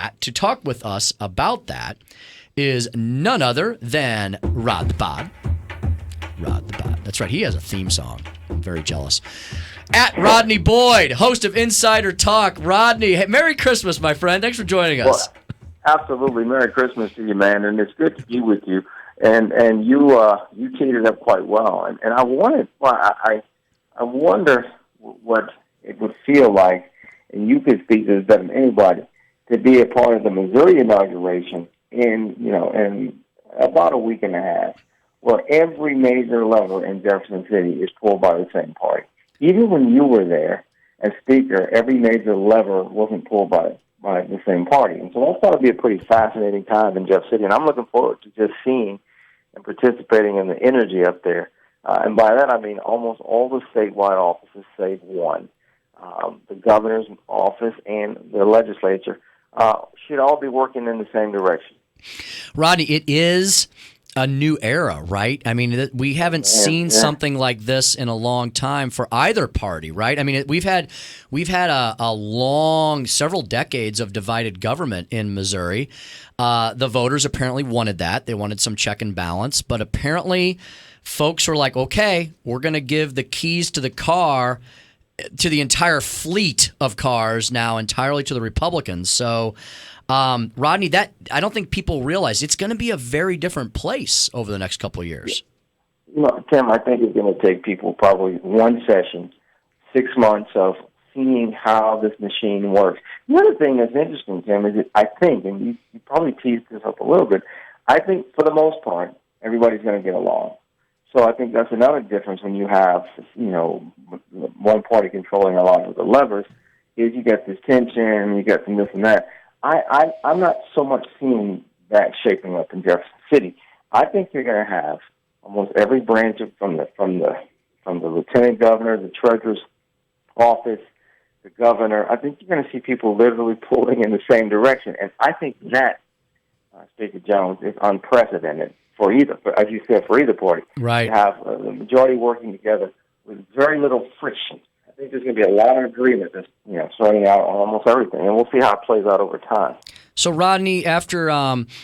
that, to talk with us about that, is none other than Rod the Bod. Rod the Bod. That's right. He has a theme song. I'm very jealous. At Rodney Boyd, host of Insider Talk. Rodney, hey, Merry Christmas, my friend. Thanks for joining us. Well, absolutely. Merry Christmas to you, man. And it's good to be with you. And you teed it up quite well. And I wanted, I wonder what it would feel like, and you could speak to this better than anybody, to be a part of the Missouri inauguration in about a week and a half, where every major lever in Jefferson City is pulled by the same party. Even when you were there as Speaker, every major lever wasn't pulled by the same party. And so I thought it would be a pretty fascinating time in Jeff City, and I'm looking forward to just seeing and participating in the energy up there. And by that, I mean almost all the statewide offices save one. The governor's office and the legislature should all be working in the same direction. Rodney, it is a new era, right? I mean, we haven't seen something like this in a long time for either party, right? I mean, we've had a long, several decades of divided government in Missouri. The voters apparently wanted that. They wanted some check and balance, but apparently folks were like, okay, we're going to give the keys to the car, to the entire fleet of cars now entirely to the Republicans. So, Rodney, that I don't think people realize it's going to be a very different place over the next couple of years. Tim, I think it's going to take people probably one session, 6 months of seeing how this machine works. The other thing that's interesting, Tim, is that I think, and you probably teased this up a little bit, I think for the most part, everybody's going to get along. So I think that's another difference when you have, one party controlling a lot of the levers, is you get this tension, you get some this and that. I'm not so much seeing that shaping up in Jefferson City. I think you're going to have almost every branch from the lieutenant governor, the treasurer's office, the governor. I think you're going to see people literally pulling in the same direction, and I think that, Speaker Jones, is unprecedented for either, as you said, for either party. Right. To have the majority working together with very little friction. I think there's going to be a lot of agreement that's sorting out on almost everything, and we'll see how it plays out over time. So, Rodney, after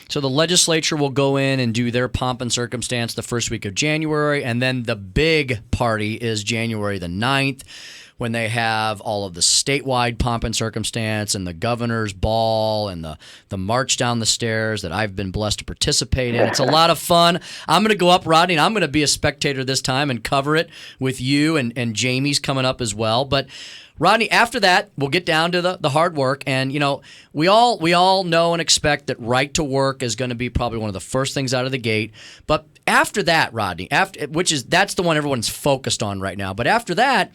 so the legislature will go in and do their pomp and circumstance the first week of January, and then the big party is January the 9th, when they have all of the statewide pomp and circumstance and the governor's ball and the march down the stairs that I've been blessed to participate in. It's a lot of fun. I'm going to go up, Rodney, and I'm going to be a spectator this time and cover it with you, and Jamie's coming up as well. But Rodney, after that, we'll get down to the hard work, and we all know and expect that right to work is going to be probably one of the first things out of the gate. But after that, Rodney, that's the one everyone's focused on right now. But after that,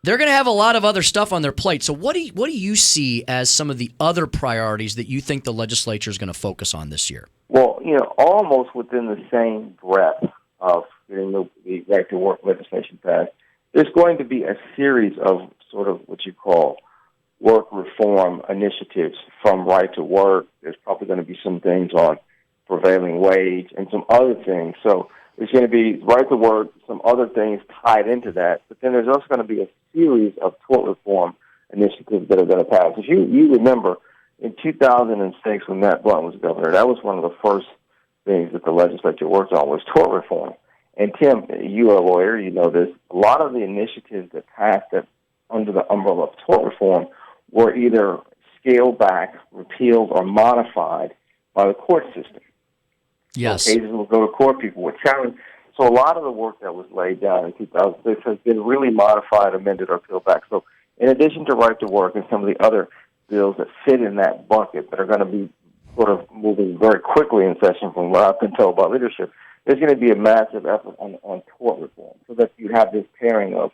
they're going to have a lot of other stuff on their plate. So what do you see as some of the other priorities that you think the legislature is going to focus on this year? Well, almost within the same breath of getting the right to work legislation passed, there's going to be a series of sort of what you call work reform initiatives from right to work. There's probably going to be some things on prevailing wage and some other things. So there's going to be right to work, some other things tied into that. But then there's also going to be a series of tort reform initiatives that are going to pass. If you remember, in 2006 when Matt Blunt was governor, that was one of the first things that the legislature worked on was tort reform. And Tim, you are a lawyer, you know this. A lot of the initiatives that passed that under the umbrella of tort reform were either scaled back, repealed, or modified by the court system. Yes. So cases will go to court, people were challenged. So a lot of the work that was laid down in 2006 has been really modified, amended, or peeled back. So in addition to right to work and some of the other bills that fit in that bucket that are going to be sort of moving very quickly in session from what I've been told by leadership, there's going to be a massive effort on tort reform so that you have this pairing of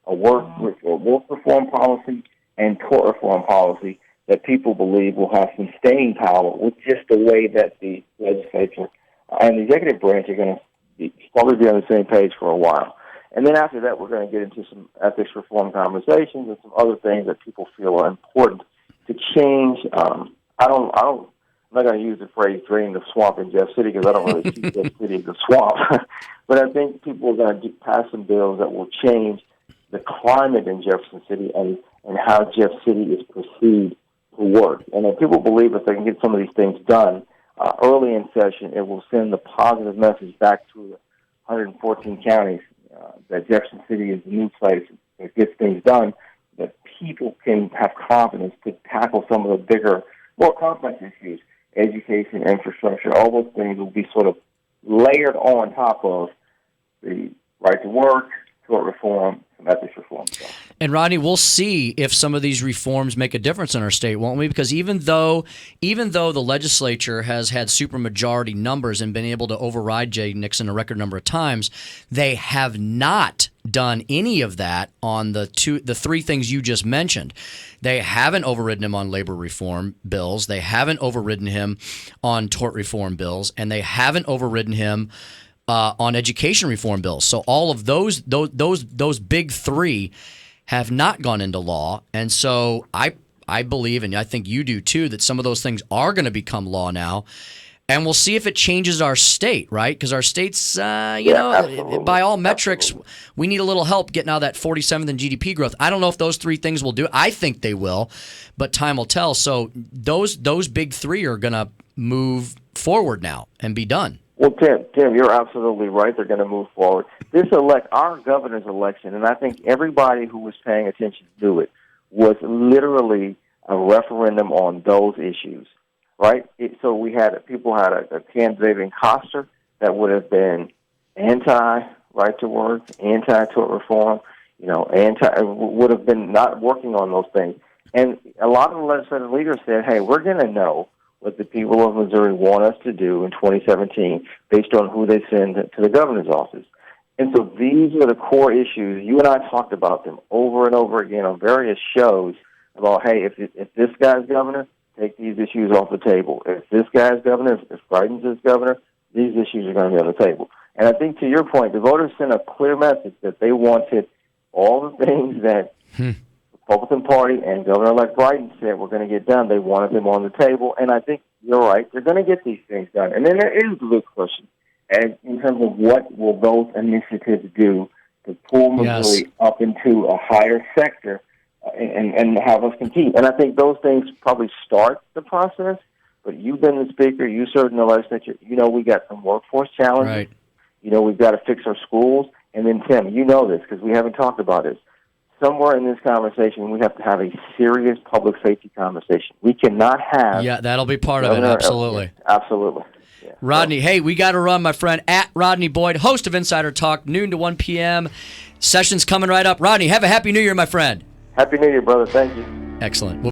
a work reform policy and tort reform policy that people believe will have some staying power with just the way that the legislature and the executive branch are going to probably be on the same page for a while. And then after that, we're going to get into some ethics reform conversations and some other things that people feel are important to change. I'm not going to use the phrase drain the swamp in Jeff City because I don't really see Jeff City as a swamp. But I think people are going to pass some bills that will change the climate in Jefferson City and how Jeff City is perceived work. And if people believe if they can get some of these things done early in session, it will send the positive message back to the 114 counties that Jefferson City is a new place that gets things done, that people can have confidence to tackle some of the bigger, more complex issues, education, infrastructure, all those things will be sort of layered on top of the right to work, tort reform, and ethics reform. And Rodney, we'll see if some of these reforms make a difference in our state, won't we? Because even though the legislature has had supermajority numbers and been able to override Jay Nixon a record number of times, they have not done any of that on the three things you just mentioned. They haven't overridden him on labor reform bills. They haven't overridden him on tort reform bills, and they haven't overridden him on education reform bills. So all of those big three have not gone into law. And so I believe, and I think you do too, that some of those things are going to become law now. And we'll see if it changes our state, right? Because our state's, absolutely. By all metrics, we need a little help getting out of that 47th in GDP growth. I don't know if those three things will do it. I think they will, but time will tell. So those big three are going to move forward now and be done. Well, Tim, you're absolutely right. They're going to move forward. Our governor's election, and I think everybody who was paying attention to it, was literally a referendum on those issues, right? So people had a candidate in Coster that would have been anti-right to work, anti-tort reform, would have been not working on those things. And a lot of the legislative leaders said, hey, we're going to know what the people of Missouri want us to do in 2017 based on who they send to the governor's office. And so these are the core issues. You and I talked about them over and over again on various shows about, hey, if this guy's governor, take these issues off the table. If this guy's governor, if Biden's is governor, these issues are going to be on the table. And I think to your point, the voters sent a clear message that they wanted all the things that Republican Party and Governor-elect Biden said we're going to get done. They wanted them on the table, and I think you're right. They're going to get these things done. And then there is the big question, and in terms of what will those initiatives do to pull Missouri up into a higher sector and have us compete. And I think those things probably start the process, but you've been the speaker, you served in the legislature. We got some workforce challenges. Right. We've got to fix our schools. And then, Tim, you know this because we haven't talked about this. Somewhere in this conversation, we have to have a serious public safety conversation. We cannot have... Yeah, that'll be part of it, absolutely. Absolutely. Yeah. Rodney, hey, we got to run, my friend, at Rodney Boyd, host of Insider Talk, noon to 1 p.m. Session's coming right up. Rodney, have a Happy New Year, my friend. Happy New Year, brother. Thank you. Excellent.